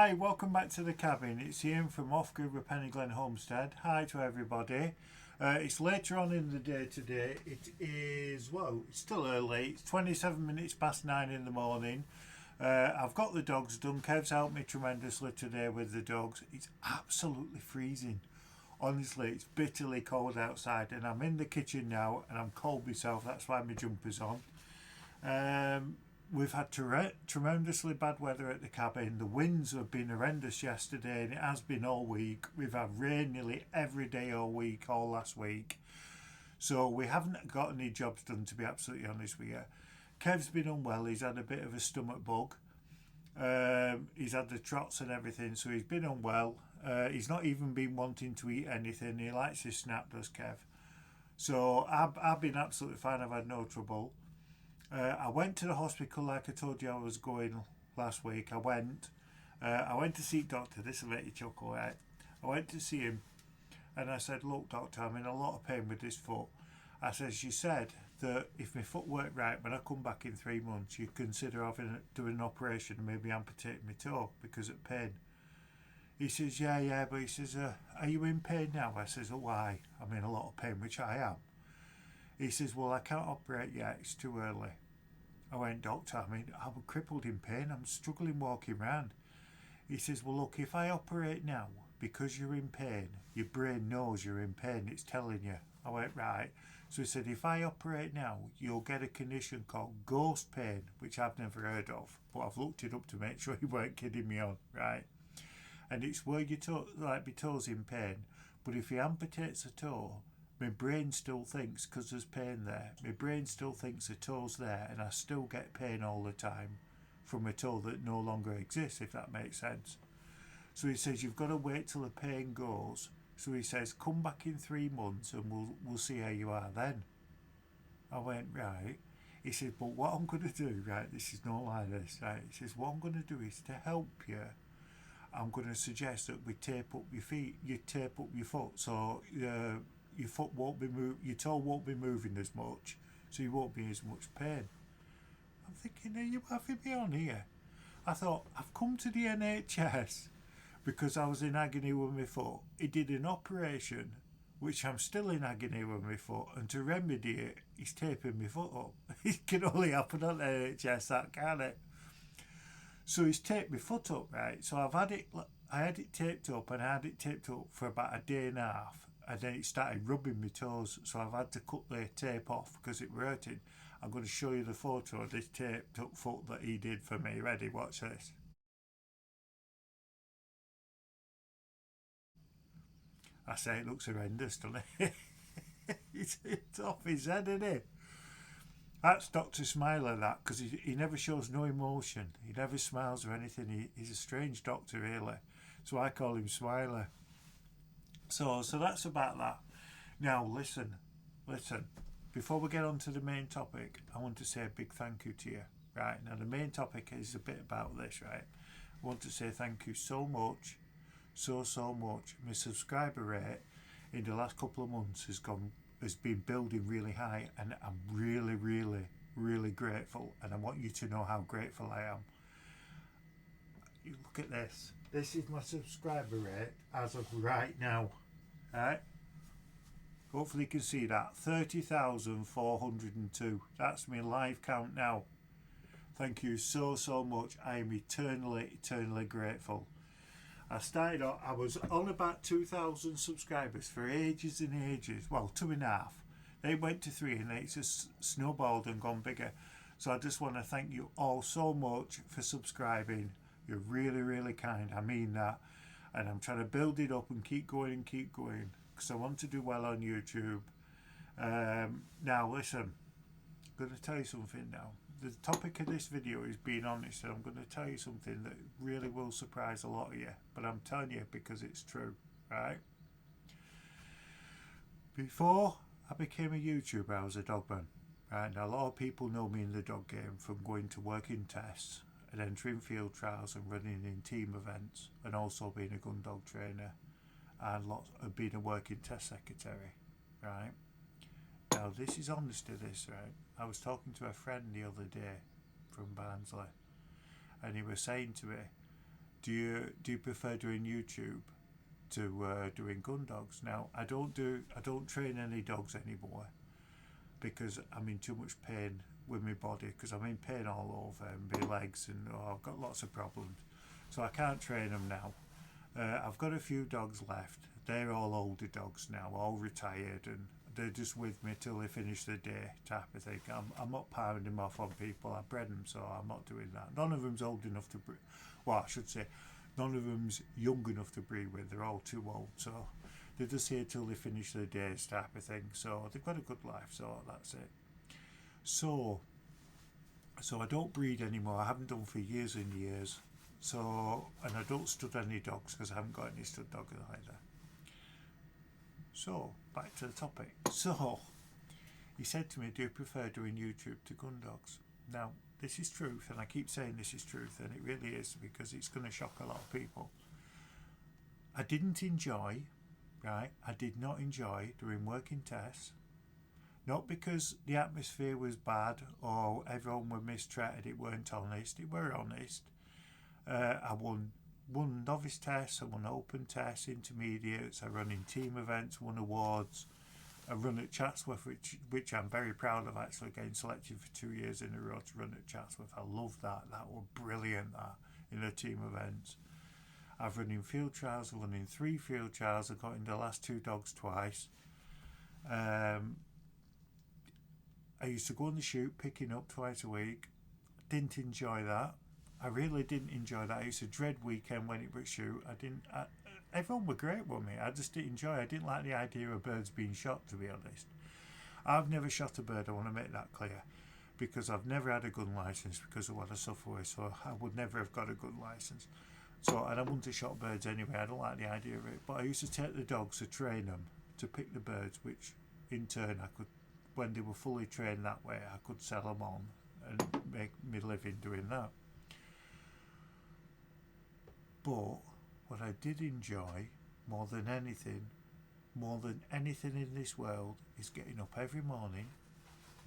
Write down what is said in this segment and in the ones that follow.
Hi, welcome back to the cabin. It's Ian from Peniglen Homestead. Hi to everybody. It's later on in the day today. It is, well, it's still early. It's 27 minutes past 9 in the morning. I've got the dogs done. Kev's helped me tremendously today with the dogs. It's absolutely freezing. Honestly, it's bitterly cold outside, and I'm in the kitchen now and I'm cold myself. That's why my jumper's on. We've had tremendously bad weather at the cabin. The winds have been horrendous yesterday, and it has been all week. We've had rain nearly every day all week, all last week. So we haven't got any jobs done, to be absolutely honest with you. Kev's been unwell. He's had a bit of a stomach bug. He's had the trots and everything, so he's been unwell. He's not even been wanting to eat anything. He likes his snap, does Kev. So I've been absolutely fine. I've had no trouble. I went to the hospital like I told you I was going last week. I went to see doctor. This will make you chuckle, right? I went to see him and I said, look doctor, I'm in a lot of pain with this foot. I said, she said that if my foot worked right, when I come back in 3 months, you'd consider doing an operation and maybe amputating my toe because of pain. He says, yeah, but he says, are you in pain now? I says, oh, why? I'm in a lot of pain, which I am. He says, well, I can't operate yet, it's too early. I went, doctor, I'm crippled in pain, I'm struggling walking around. He says, well, look, if I operate now, because you're in pain, your brain knows you're in pain, it's telling you. I went, right. So he said, if I operate now, you'll get a condition called ghost pain, which I've never heard of, but I've looked it up to make sure he weren't kidding me on, right? And it's where your toe, like my toe's in pain, but if he amputates a toe, my brain still thinks, because there's pain there, my brain still thinks the toe's there, and I still get pain all the time from a toe that no longer exists, if that makes sense. So he says, you've got to wait till the pain goes. So he says, come back in 3 months and we'll see how you are then. I went, right. He says, but what I'm going to do, right, this is not like this, right? He says, what I'm going to do is to help you, I'm going to suggest that we tape up your feet, you tape up your foot, so your foot won't be your toe won't be moving as much, so you won't be in as much pain. I'm thinking, are you having me on here? I thought, I've come to the NHS because I was in agony with my foot. He did an operation, which I'm still in agony with my foot, and to remedy it, he's taping my foot up. It can only happen on the NHS, that can't it? So he's taped my foot up, right? So I had it taped up, and I had it taped up for about a day and a half, and then it started rubbing my toes, so I've had to cut the tape off because it was hurting. I'm going to show you the photo of this taped up foot that he did for me. Ready? Watch this. I say it looks horrendous, doesn't it? It's off his head, isn't it? That's Dr. Smiler, that, because he never shows no emotion. He never smiles or anything. He's a strange doctor, really. So I call him Smiler. So that's about that. Now, listen. Before we get on to the main topic, I want to say a big thank you to you. Right, now the main topic is a bit about this, right? I want to say thank you so much. My subscriber rate in the last couple of months has been building really high, and I'm really grateful, and I want you to know how grateful I am. You look at this. This is my subscriber rate as of right now. Right? Hopefully you can see that. 30,402. That's my live count now. Thank you so much. I am eternally grateful. I was on about 2,000 subscribers for ages and ages. Well, 2.5. They went to 3 and it's just snowballed and gone bigger. So I just want to thank you all so much for subscribing. You're really kind. I mean that. And I'm trying to build it up and keep going because I want to do well on YouTube. Now listen, I'm going to tell you something now. The topic of this video is being honest, and I'm going to tell you something that really will surprise a lot of you, but I'm telling you because it's true, right? Before I became a YouTuber, I was a dogman, right? Now, a lot of people know me in the dog game from going to working tests and entering field trials and running in team events, and also being a gun dog trainer and being a working test secretary, right? Now, this is honest to this, right? I was talking to a friend the other day from Barnsley, and he was saying to me do you prefer doing YouTube to doing gun dogs? Now I don't train any dogs anymore because I'm in too much pain with my body, because I'm in pain all over my legs, and I've got lots of problems, so I can't train them now. I've got a few dogs left. They're all older dogs now, all retired, and they're just with me till they finish the day type of thing. I'm not powering them off on people. I bred them, so I'm not doing that. None of them's old enough to breed. Well, I should say, none of them's young enough to breed with. They're all too old, so they're just here till they finish their days type of thing. So they've got a good life, so that's it. So I don't breed anymore. I haven't done for years and years. So, and I don't stud any dogs because I haven't got any stud dogs either. So, back to the topic. So, he said to me, do you prefer doing YouTube to gun dogs? Now, this is truth, and I keep saying this is truth, and it really is, because it's going to shock a lot of people. I didn't enjoy, right? I did not enjoy doing working tests. Not because the atmosphere was bad or everyone was mistreated, it weren't honest. It were honest. I won novice tests, I won open tests, intermediates, I run in team events, won awards. I run at Chatsworth, which I'm very proud of, actually getting selected for 2 years in a row to run at Chatsworth. I love that. That was brilliant, that, in the team events. I've run in field trials, I've run in 3 field trials, I've got in the last 2 dogs twice. I used to go on the shoot, picking up twice a week. Didn't enjoy that. I really didn't enjoy that. I used to dread weekend when it was shoot. Everyone were great with me. I just didn't enjoy it. I didn't like the idea of birds being shot, to be honest. I've never shot a bird, I want to make that clear, because I've never had a gun licence because of what I suffer with, so I would never have got a gun licence. So, and I wouldn't have shot birds anyway. I don't like the idea of it. But I used to take the dogs to train them to pick the birds, which in turn I could, when they were fully trained that way, I could sell them on and make me living doing that. But what I did enjoy more than anything in this world, is getting up every morning,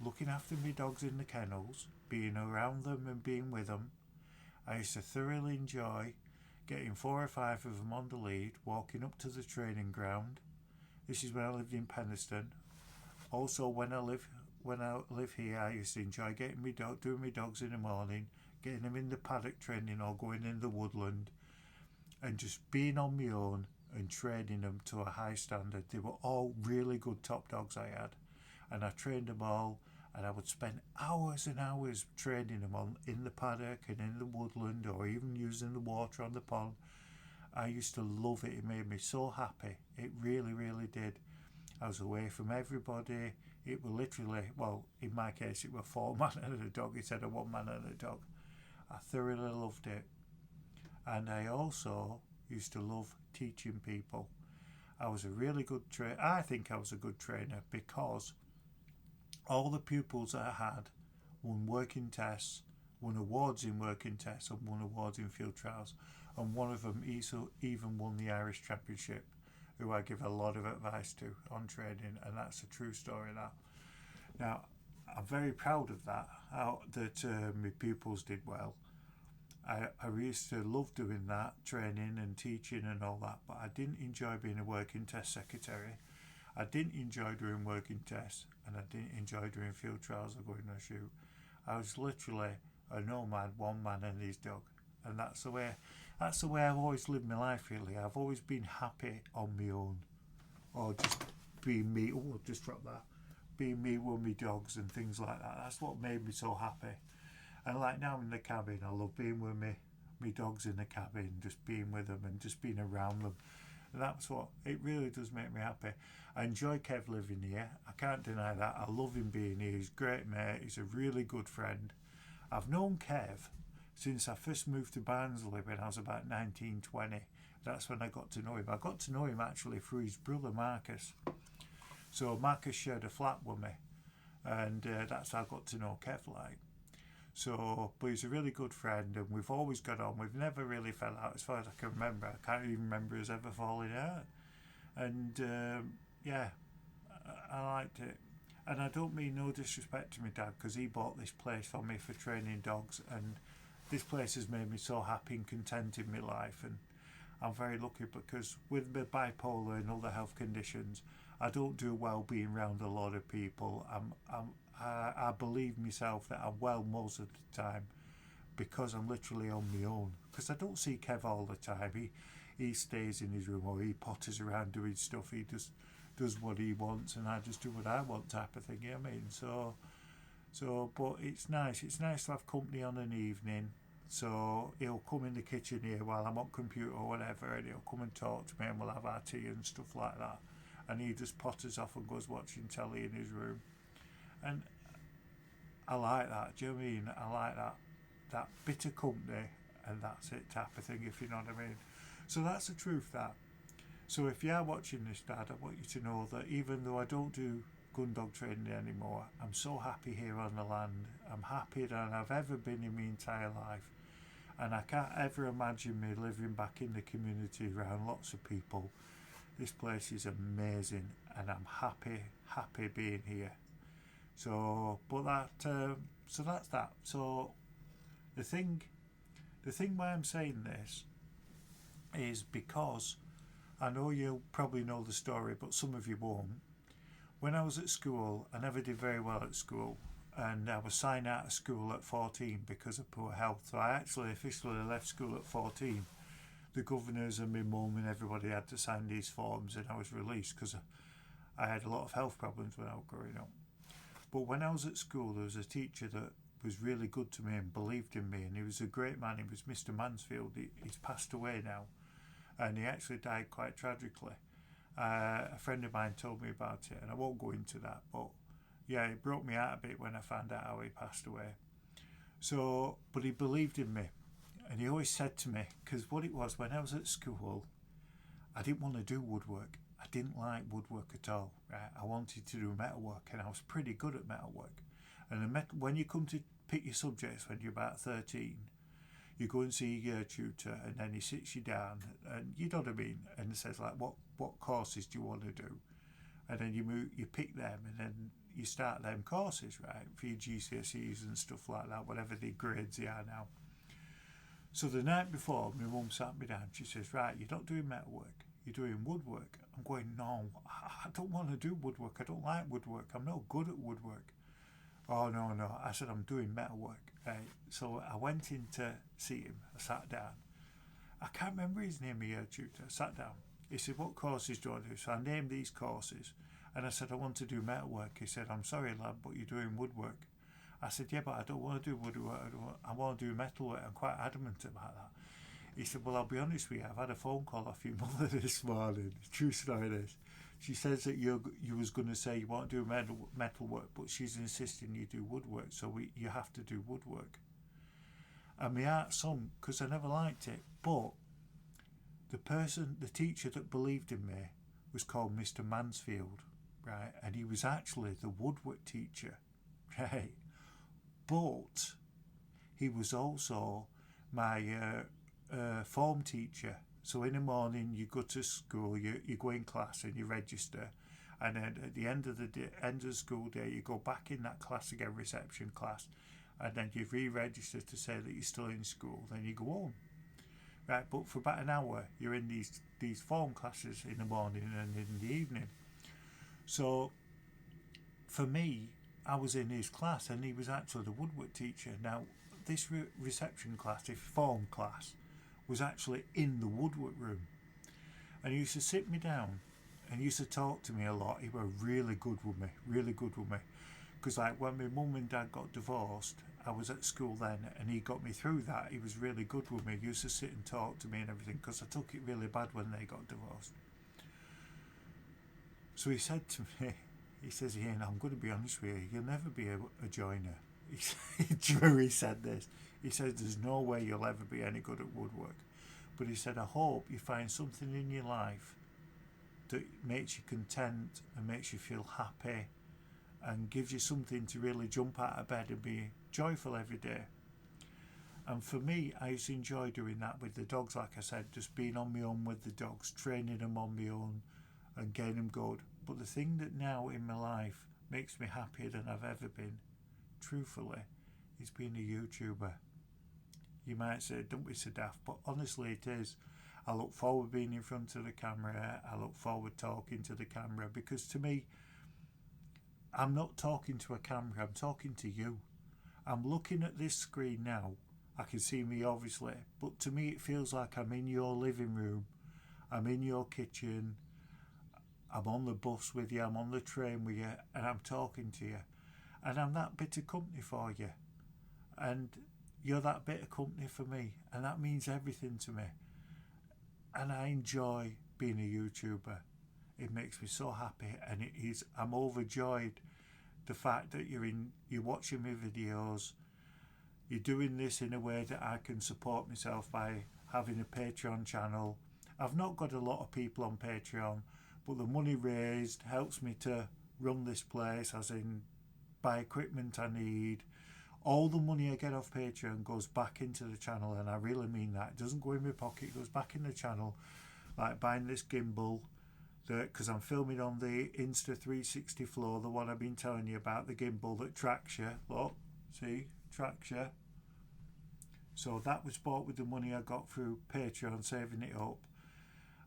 looking after my dogs in the kennels, being around them and being with them. I used to thoroughly enjoy getting 4 or 5 of them on the lead, walking up to the training ground. This is when I lived in Peniglen. Also, when I live here, I used to enjoy getting doing my dogs in the morning, getting them in the paddock training or going in the woodland, and just being on my own and training them to a high standard. They were all really good top dogs I had, and I trained them all, and I would spend hours and hours training them in the paddock and in the woodland, or even using the water on the pond. I used to love it. It made me so happy. It really, really did. I was away from everybody. It was literally, well, in my case, it was 4 man and a dog instead of 1 man and a dog. I thoroughly loved it. And I also used to love teaching people. I was a really good trainer. I think I was a good trainer because all the pupils that I had won working tests, won awards in working tests, and won awards in field trials. And one of them even won the Irish Championship, who I give a lot of advice to on training, and that's a true story. That now, I'm very proud of that. That my pupils did well. I used to love doing that, training and teaching and all that, but I didn't enjoy being a working test secretary. I didn't enjoy doing working tests, and I didn't enjoy doing field trials or going on a shoot. I was literally a nomad, 1 man and his dog, and that's the way I've always lived my life. Really, I've always been happy on my own, or just being me. Oh, I've just dropped that. Being me with my dogs and things like that. That's what made me so happy. And like now in the cabin, I love being with my dogs in the cabin, just being with them and just being around them. And that's what, it really does make me happy. I enjoy Kev living here. I can't deny that. I love him being here. He's a great mate. He's a really good friend. I've known Kev since I first moved to Barnsley when I was about 19, 20. That's when I got to know him. I got to know him actually through his brother Marcus. So Marcus shared a flat with me, and that's how I got to know Kev like. So, but he's a really good friend, and we've always got on. We've never really fell out as far as I can remember. I can't even remember us ever falling out. And yeah, I liked it. And I don't mean no disrespect to my dad, because he bought this place for me for training dogs, and this place has made me so happy and content in my life, and I'm very lucky because with my bipolar and other health conditions, I don't do well being around a lot of people. I believe myself that I'm well most of the time because I'm literally on my own. Because I don't see Kev all the time. He stays in his room or he potters around doing stuff. He just does what he wants, and I just do what I want, type of thing. You know what I mean? But it's nice. It's nice to have company on an evening. So he'll come in the kitchen here while I'm on computer or whatever, and he'll come and talk to me, and we'll have our tea and stuff like that. And he just potters off and goes watching telly in his room. And I like that. Do you know what I mean? I like that bit of company, and that's it, type of thing, if you know what I mean. So that's the truth, that. So if you are watching this, Dad, I want you to know that even though I don't do gun dog training anymore, I'm so happy here on the land. I'm happier than I've ever been in my entire life, and I can't ever imagine me living back in the community around lots of people. This place is amazing, and I'm happy being here. So that's that. So the thing why I'm saying this is because I know you'll probably know the story, but some of you won't. When I was at school, I never did very well at school, and I was signed out of school at 14 because of poor health. So I actually officially left school at 14. The governors and my mum and everybody had to sign these forms, and I was released because I had a lot of health problems when I was growing up. But when I was at school, there was a teacher that was really good to me and believed in me, and he was a great man. He was Mr. Mansfield. He's passed away now, and he actually died quite tragically. A friend of mine told me about it, and I won't go into that, but yeah, it broke me out a bit when I found out how he passed away. So, but he believed in me, and he always said to me, because what it was, when I was at school, I didn't want to do woodwork. I didn't like woodwork at all. Right? I wanted to do metalwork, and I was pretty good at metalwork. And when you come to pick your subjects when you're about 13, you go and see your tutor, and then he sits you down, and you know what I mean, and he says like, what courses do you want to do? And then you pick them, and then you start them courses, right, for your GCSEs and stuff like that, whatever the grades they are now. So the night before, my mum sat me down. She says, right, you're not doing metalwork, you're doing woodwork. I'm going, no, I don't want to do woodwork. I don't like woodwork. I'm not good at woodwork. Oh, no. I said, I'm doing metalwork. Right. So I went in to see him. I sat down. I can't remember his name, my tutor. I sat down. He said, what courses do I do? So I named these courses. And I said, I want to do metalwork. He said, I'm sorry, lad, but you're doing woodwork. I said, yeah, but I don't want to do woodwork. I want to do metalwork. I'm quite adamant about that. He said, well, I'll be honest with you. I've had a phone call off your mother this morning. True story this. She says that you was going to say you want to do metal work, but she's insisting you do woodwork, so you have to do woodwork. And my heart sunk because I never liked it. But the teacher that believed in me was called Mr. Mansfield, right? And he was actually the woodwork teacher, right? But he was also my form teacher. So in the morning you go to school, you go in class and you register, and then at the end of the school day you go back in that class again, reception class, and then you re-register to say that you're still in school. Then you go home, right? But for about an hour you're in these form classes in the morning and in the evening. So for me, I was in his class, and he was actually the woodwork teacher. Now this reception class, this form class, was actually in the woodwork room, and he used to sit me down and used to talk to me a lot. He was really good with me, because like when my mum and dad got divorced, I was at school then, and he got me through that. He was really good with me. He used to sit and talk to me and everything, because I took it really bad when they got divorced. So he said to me, he says, Ian, I'm going to be honest with you, you'll never be a joiner. He said this. He says, there's no way you'll ever be any good at woodwork. But he said, I hope you find something in your life that makes you content and makes you feel happy and gives you something to really jump out of bed and be joyful every day. And for me, I used to enjoy doing that with the dogs, like I said, just being on my own with the dogs, training them on my own and getting them good. But the thing that now in my life makes me happier than I've ever been, truthfully, is being a YouTuber. You might say, don't be so daft, but honestly it is. I look forward being in front of the camera. I look forward talking to the camera, because to me, I'm not talking to a camera, I'm talking to you. I'm looking at this screen now. I can see me obviously, but to me it feels like I'm in your living room, I'm in your kitchen, I'm on the bus with you, I'm on the train with you, and I'm talking to you. And I'm that bit of company for you. And you're that bit of company for me. And that means everything to me. And I enjoy being a YouTuber. It makes me so happy, and I'm overjoyed the fact that you're watching my videos. You're doing this in a way that I can support myself by having a Patreon channel. I've not got a lot of people on Patreon, but the money raised helps me to run this place, as in buy equipment I need. All the money I get off Patreon goes back into the channel, and I really mean that. It doesn't go in my pocket, it goes back in the channel. Like buying this gimbal, because I'm filming on the Insta360 Flow, the one I've been telling you about, the gimbal that tracks you. Look, see, tracks you. So that was bought with the money I got through Patreon, saving it up.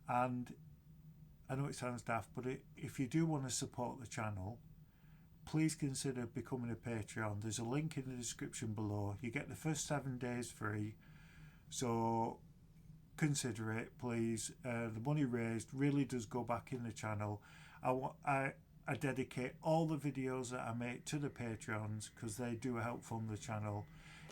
And I know it sounds daft, but if you do want to support the channel, please consider becoming a Patreon. There's a link in the description below. You get the first 7 days free, so consider it, please. The money raised really does go back in the channel. I dedicate all the videos that I make to the Patreons, because they do help fund the channel.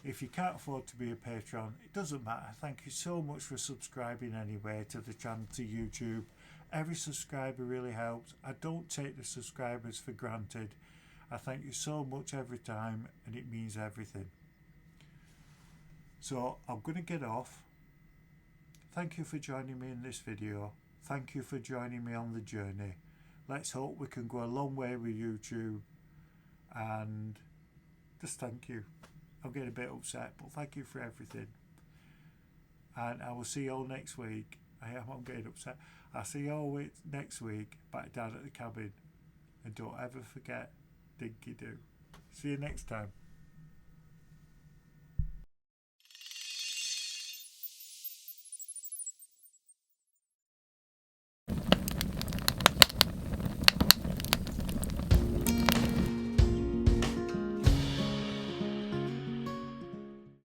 If you can't afford to be a Patreon, it doesn't matter. Thank you so much for subscribing anyway to the channel, to YouTube. Every subscriber really helps. I don't take the subscribers for granted. I thank you so much every time, and it means everything. So I'm going to get off. Thank you for joining me in this video. Thank you for joining me on the journey. Let's hope we can go a long way with YouTube, and just thank you. I'm getting a bit upset, but thank you for everything. And I will see you all next week. I'm getting upset. I'll see you all next week back down at the cabin. And don't ever forget, dinky do. See you next time.